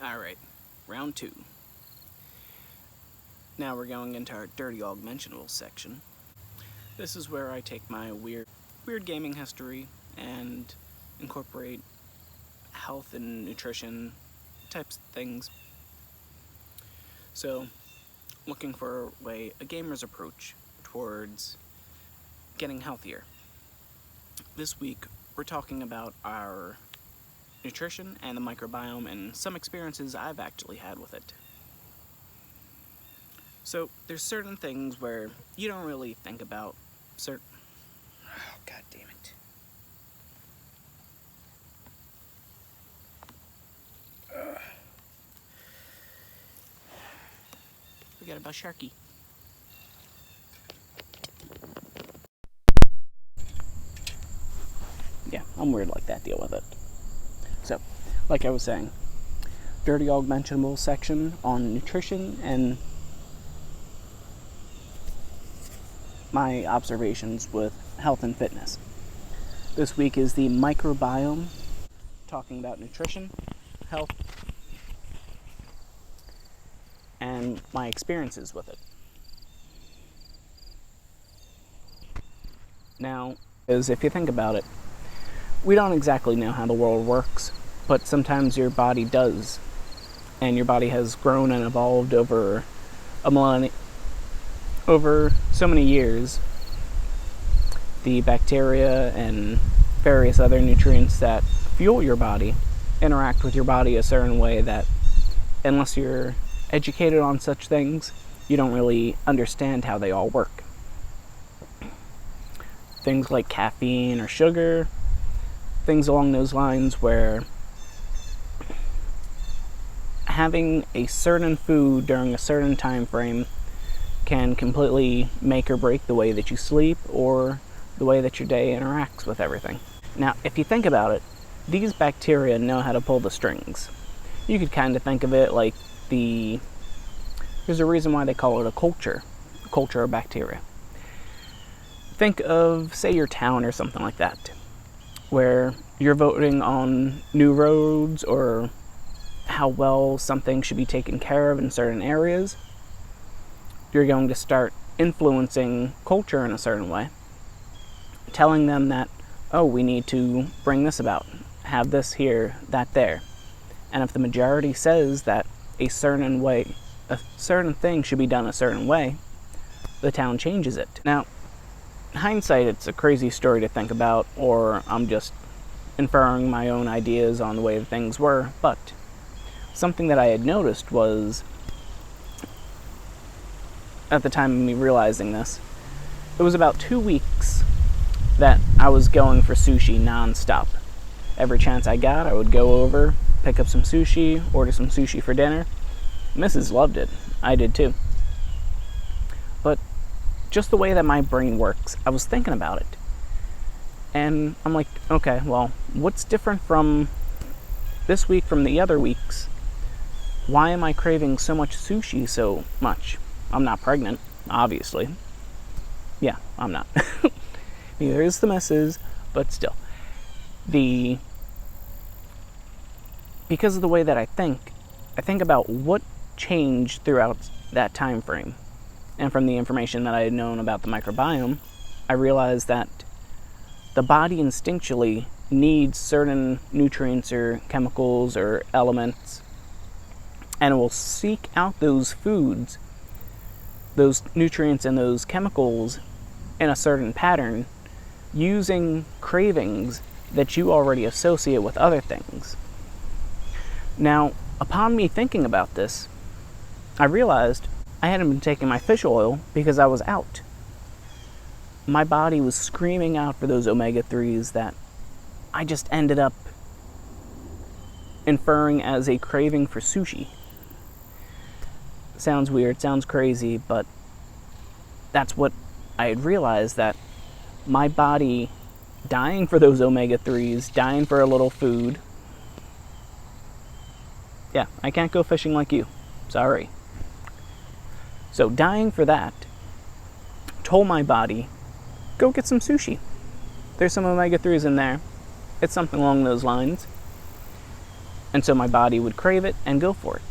Alright, round 2. Now we're going into our dirty augmentables section. This is where I take my weird gaming history and incorporate health and nutrition types of things. So, looking for a gamer's approach towards getting healthier. This week, we're talking about our nutrition and the microbiome and some experiences I've actually had with it. So, there's certain things where you don't really think about oh, god damn it. Forget about Sharky. Yeah, I'm weird like that, deal with it. So, like I was saying, dirty augmentables section on nutrition and my observations with health and fitness. This week is the microbiome, talking about nutrition, health, and my experiences with it. Now, as if you think about it, we don't exactly know how the world works, but sometimes your body does, and your body has grown and evolved over over so many years. The bacteria and various other nutrients that fuel your body interact with your body a certain way that, unless you're educated on such things, you don't really understand how they all work. Things like caffeine or sugar, things along those lines where having a certain food during a certain time frame can completely make or break the way that you sleep or the way that your day interacts with everything. Now, if you think about it, these bacteria know how to pull the strings. You could kind of think of it like there's a reason why they call it a culture of bacteria. Think of, say, your town or something like that, where you're voting on new roads or how well something should be taken care of in certain areas. You're going to start influencing culture in a certain way, telling them that, oh, we need to bring this about, have this here, that there. And if the majority says that a certain thing should be done a certain way, the town changes it. Now, hindsight, it's a crazy story to think about, or I'm just inferring my own ideas on the way things were, but something that I had noticed was, at the time of me realizing this, it was about 2 weeks that I was going for sushi non-stop. Every chance I got, I would go over, pick up some sushi, order some sushi for dinner. Mrs. loved it. I did too. But just the way that my brain works, I was thinking about it. And I'm like, okay, well, what's different from this week from the other weeks? Why am I craving so much sushi so much? I'm not pregnant, obviously. Yeah, I'm not. Neither is the missus, but still. Because of the way that I think about what changed throughout that time frame. And from the information that I had known about the microbiome, I realized that the body instinctually needs certain nutrients or chemicals or elements, and it will seek out those foods, those nutrients and those chemicals in a certain pattern using cravings that you already associate with other things. Now, upon me thinking about this, I realized I hadn't been taking my fish oil because I was out. My body was screaming out for those omega-3s that I just ended up inferring as a craving for sushi. Sounds weird, sounds crazy, but that's what I had realized, that my body dying for those omega-3s, dying for a little food. Yeah, I can't go fishing like you. Sorry. So dying for that told my body, go get some sushi. There's some omega-3s in there. It's something along those lines. And so my body would crave it and go for it.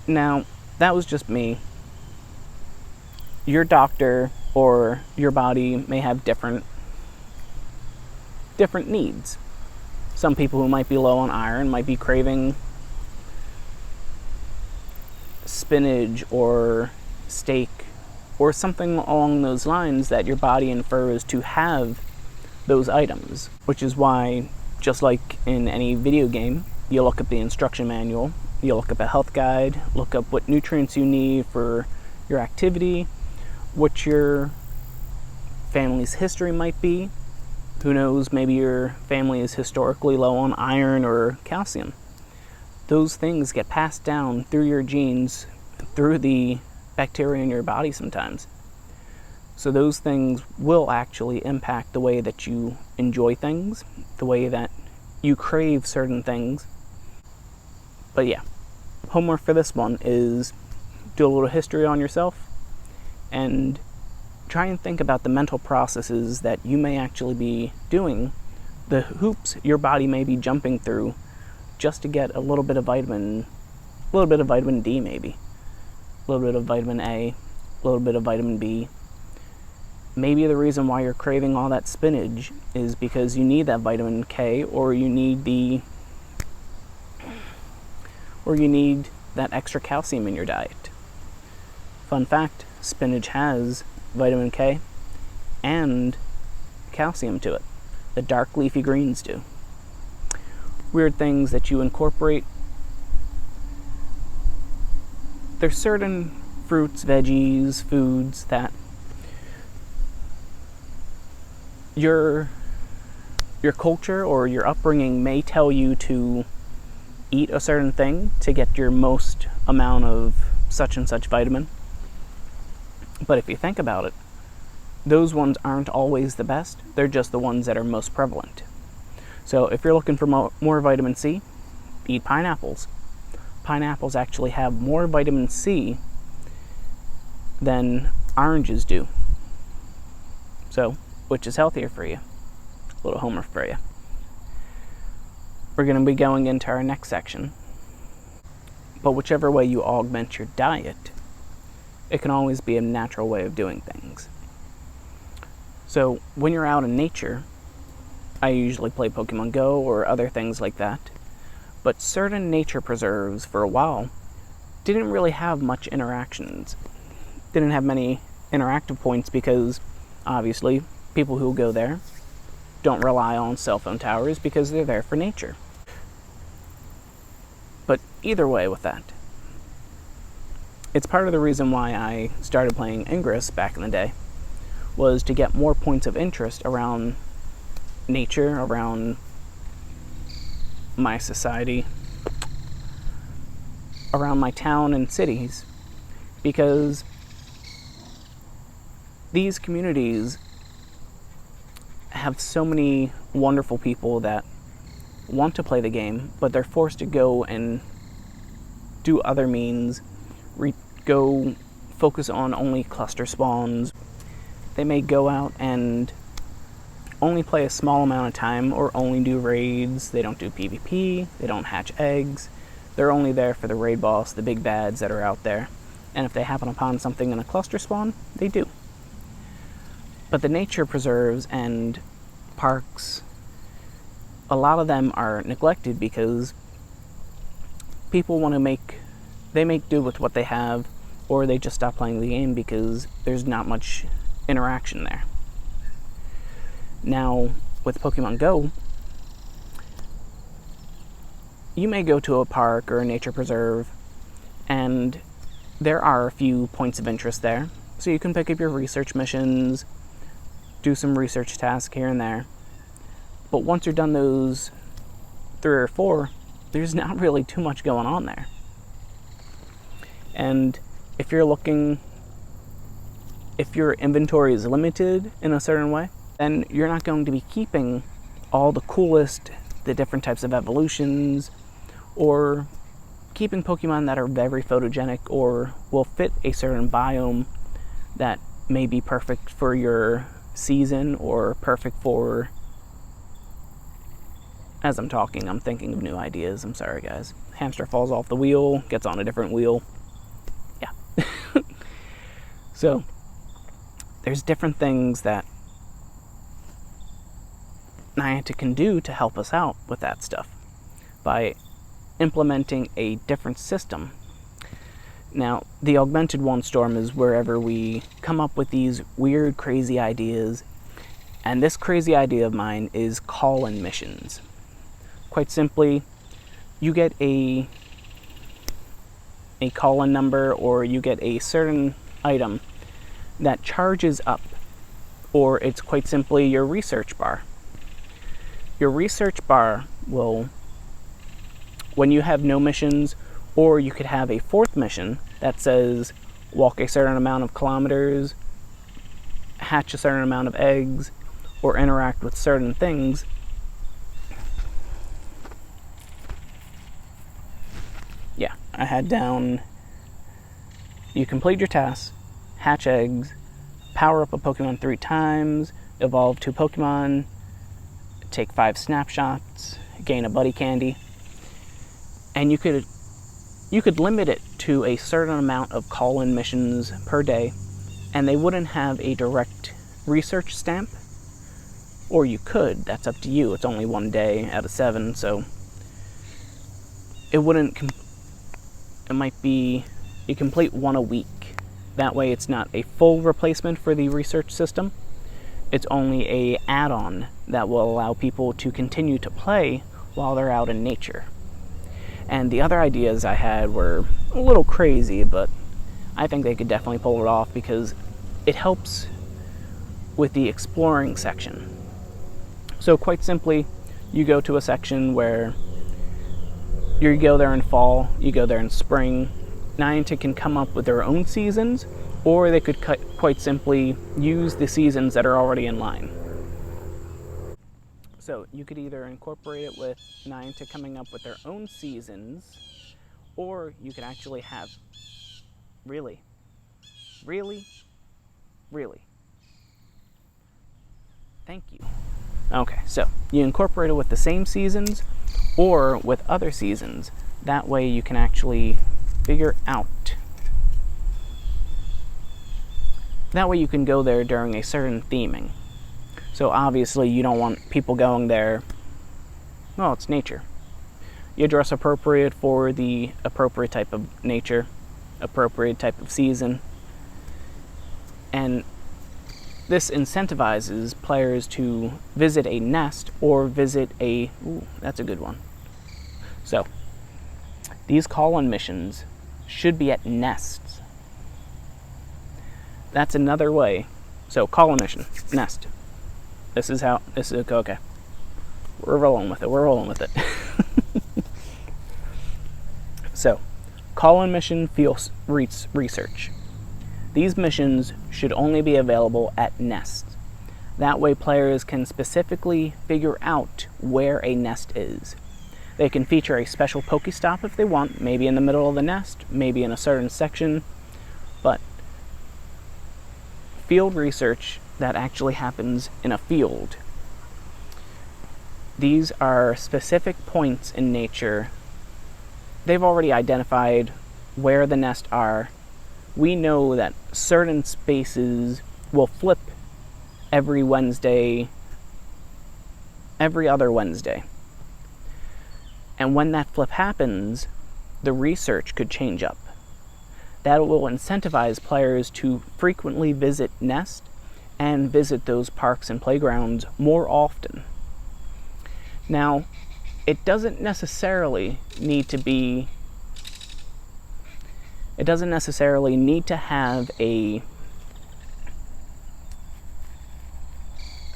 Now, that was just me. Your doctor or your body may have different needs. Some people who might be low on iron might be craving spinach or steak or something along those lines that your body infers to have those items, which is why, just like in any video game, you look up the instruction manual, you look up a health guide, look up what nutrients you need for your activity, what your family's history might be. Who knows, maybe your family is historically low on iron or calcium. Those things get passed down through your genes, through the bacteria in your body sometimes. So those things will actually impact the way that you enjoy things, the way that you crave certain things. But yeah, homework for this one is do a little history on yourself and try and think about the mental processes that you may actually be doing, the hoops your body may be jumping through just to get a little bit of vitamin D maybe, a little bit of vitamin A, a little bit of vitamin B. Maybe the reason why you're craving all that spinach is because you need that vitamin K, or you need that extra calcium in your diet. Fun fact, spinach has vitamin K and calcium to it. The dark leafy greens do. Weird things that you incorporate. There's certain fruits, veggies, foods that your culture or your upbringing may tell you to eat a certain thing to get your most amount of such and such vitamin. But if you think about it, those ones aren't always the best. They're just the ones that are most prevalent. So if you're looking for more vitamin C, eat pineapples. Pineapples actually have more vitamin C than oranges do. So, which is healthier for you? A little homework for you. We're going to be going into our next section. But whichever way you augment your diet, it can always be a natural way of doing things. So when you're out in nature, I usually play Pokemon Go or other things like that, but certain nature preserves for a while didn't really have much interactions. Didn't have many interactive points because obviously people who go there don't rely on cell phone towers because they're there for nature. But either way with that, it's part of the reason why I started playing Ingress back in the day, was to get more points of interest around nature, around my society, around my town and cities, because these communities have so many wonderful people that want to play the game, but they're forced to go and do other means, go focus on only cluster spawns. They may go out and only play a small amount of time or only do raids. They don't do PvP, they don't hatch eggs. They're only there for the raid boss, the big bads that are out there. And if they happen upon something in a cluster spawn, they do. But the nature preserves and parks, a lot of them are neglected because people want to make do with what they have, or they just stop playing the game because there's not much interaction there. Now, with Pokemon Go, you may go to a park or a nature preserve, and there are a few points of interest there. So you can pick up your research missions, do some research tasks here and there. But once you're done those 3 or 4, there's not really too much going on there. And if your inventory is limited in a certain way, then you're not going to be keeping all the coolest, the different types of evolutions, or keeping Pokemon that are very photogenic or will fit a certain biome that may be perfect for your season or perfect for As I'm talking, I'm thinking of new ideas. I'm sorry, guys. Hamster falls off the wheel, gets on a different wheel. Yeah. So, there's different things that Niantic can do to help us out with that stuff by implementing a different system. Now, the Augmented One Storm is wherever we come up with these weird, crazy ideas. And this crazy idea of mine is call-in missions. Quite simply, you get a call-in number, or you get a certain item that charges up, or it's quite simply your research bar. Your research bar will, when you have no missions, or you could have a fourth mission that says walk a certain amount of kilometers, hatch a certain amount of eggs, or interact with certain things. Yeah, I had down, you complete your tasks, hatch eggs, power up a Pokemon 3 times, evolve 2 Pokemon, take 5 snapshots, gain a buddy candy, and you could limit it to a certain amount of call-in missions per day, and they wouldn't have a direct research stamp. Or you could, that's up to you. It's only 1 day out of 7, so it wouldn't, it might be, you complete 1 a week. That way it's not a full replacement for the research system. It's only a add-on that will allow people to continue to play while they're out in nature. And the other ideas I had were a little crazy, but I think they could definitely pull it off because it helps with the exploring section. So quite simply, you go to a section where you go there in fall, you go there in spring. Niantic can come up with their own seasons, or they could quite simply use the seasons that are already in line. So you could either incorporate it with Niantic coming up with their own seasons, or you could actually have, really? Thank you. Okay, so you incorporate it with the same seasons or with other seasons. That way you can actually figure out. That way you can go there during a certain theming. So obviously you don't want people going there, well, it's nature. You dress appropriate for the appropriate type of nature, appropriate type of season. And this incentivizes players to visit a nest or visit a, ooh, that's a good one. So, these call-in missions should be at nests. That's another way. So, call-in mission, nest. This is okay. We're rolling with it. So, call-in mission field research. These missions should only be available at nests. That way players can specifically figure out where a nest is. They can feature a special Pokestop if they want, maybe in the middle of the nest, maybe in a certain section, but field research that actually happens in a field. These are specific points in nature. They've already identified where the nests are. We know that certain spaces will flip every other Wednesday. And when that flip happens, the research could change up. That will incentivize players to frequently visit nests and visit those parks and playgrounds more often. Now, it doesn't necessarily need to have a,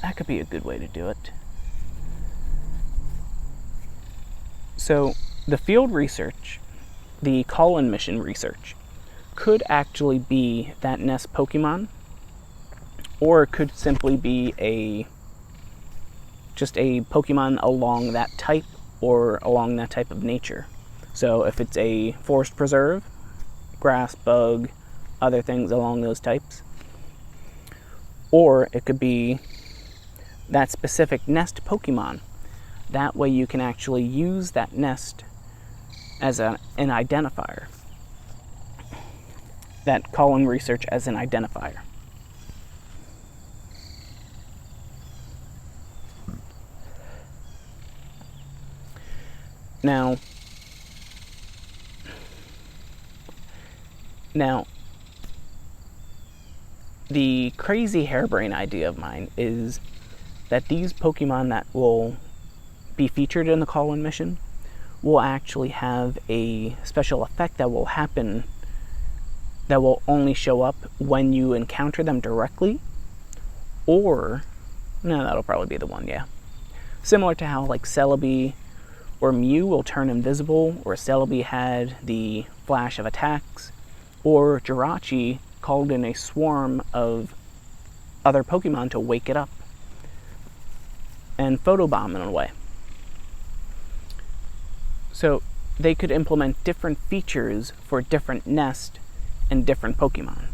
that could be a good way to do it. So the field research, the call-in mission research, could actually be that nest Pokemon, or it could simply be just a Pokemon along that type or along that type of nature. So if it's a forest preserve, grass, bug, other things along those types. Or it could be that specific nest Pokemon. That way you can actually use that nest as an identifier. That calling research as an identifier. Now, the crazy harebrained idea of mine is that these Pokemon that will be featured in the call-in mission will actually have a special effect that will happen, that will only show up when you encounter them directly, or, no, that'll probably be the one, yeah. Similar to how like Celebi or Mew will turn invisible, or Celebi had the flash of attacks, or Jirachi called in a swarm of other Pokemon to wake it up and photobomb in a way. So they could implement different features for different nests and different Pokemon.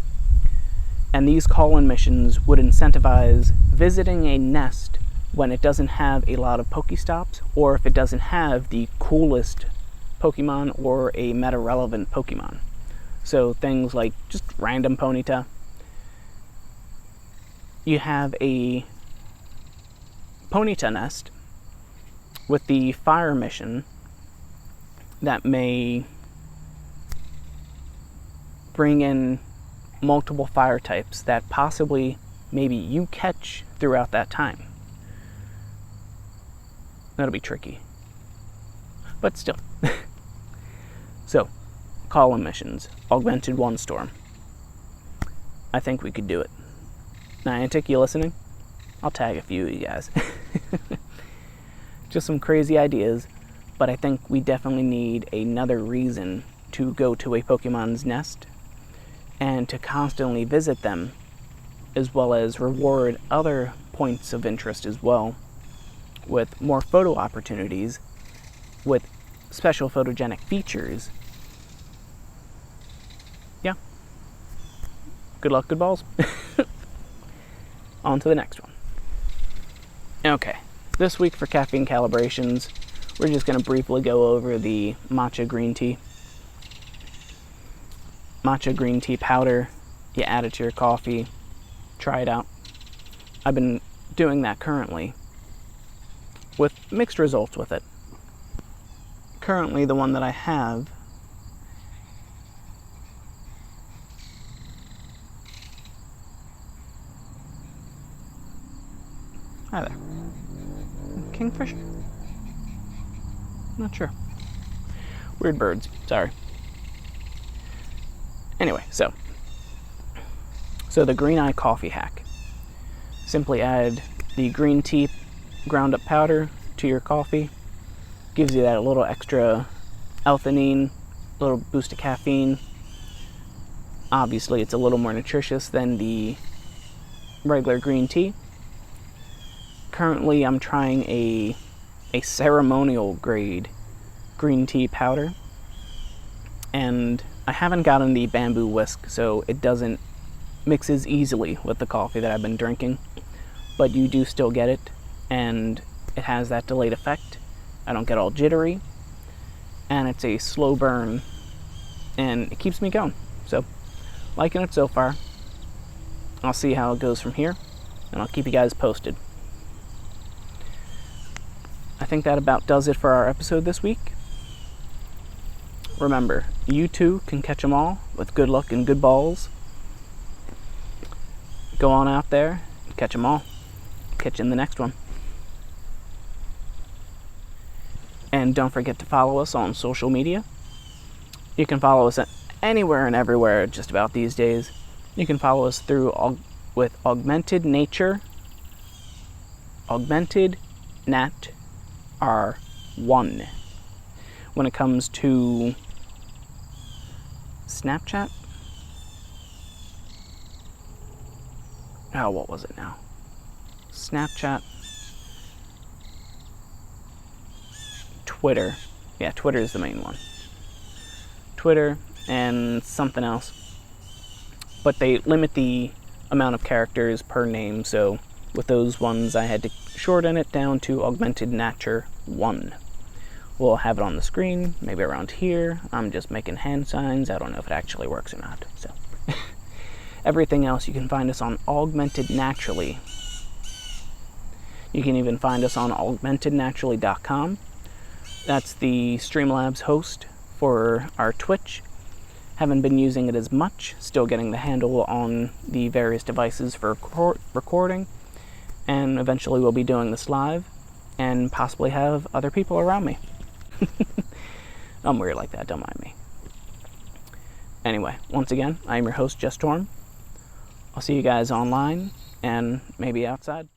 And these call-in missions would incentivize visiting a nest when it doesn't have a lot of Pokestops, or if it doesn't have the coolest Pokemon or a meta-relevant Pokemon. So things like just random Ponyta. You have a Ponyta nest with the fire mission that may bring in multiple fire types that possibly maybe you catch throughout that time. That'll be tricky. But still. So, call-in missions. Augmented Ones Storm. I think we could do it. Niantic, you listening? I'll tag a few of you guys. Just some crazy ideas, but I think we definitely need another reason to go to a Pokemon's nest and to constantly visit them, as well as reward other points of interest as well, with more photo opportunities, with special photogenic features. Yeah. Good luck, good balls. On to the next one. Okay, this week for caffeine calibrations, we're just going to briefly go over the matcha green tea. Matcha green tea powder, you add it to your coffee, try it out. I've been doing that currently, with mixed results with it. Currently, the one that I have hi there. Kingfisher? Not sure. Weird birds, sorry. Anyway, so the green eye coffee hack. Simply add the green tea ground up powder to your coffee. Gives you that little extra L-theanine, a little boost of caffeine. Obviously, it's a little more nutritious than the regular green tea. Currently, I'm trying a ceremonial grade green tea powder, and I haven't gotten the bamboo whisk, so it doesn't mixes easily with the coffee that I've been drinking, but you do still get it, and it has that delayed effect. I don't get all jittery, and it's a slow burn, and it keeps me going. So, liking it so far. I'll see how it goes from here, and I'll keep you guys posted. I think that about does it for our episode this week. Remember, you too can catch them all with good luck and good balls. Go on out there and catch them all. Catch you in the next one. And don't forget to follow us on social media. You can follow us anywhere and everywhere just about these days. You can follow us through with Augmented Nature, Augmented Nat R1. When it comes to Snapchat, what was it now? Snapchat, Twitter. Yeah, Twitter is the main one. Twitter and something else. But they limit the amount of characters per name, so With those ones, I had to shorten it down to Augmented Nature 1. We'll have it on the screen, maybe around here. I'm just making hand signs. I don't know if it actually works or not. So, everything else, you can find us on Augmented Naturally. You can even find us on augmentednaturally.com. That's the Streamlabs host for our Twitch. Haven't been using it as much, still getting the handle on the various devices for recording, and eventually we'll be doing this live and possibly have other people around me. I'm weird like that, don't mind me. Anyway, once again, I'm your host, Jess Torm. I'll see you guys online and maybe outside.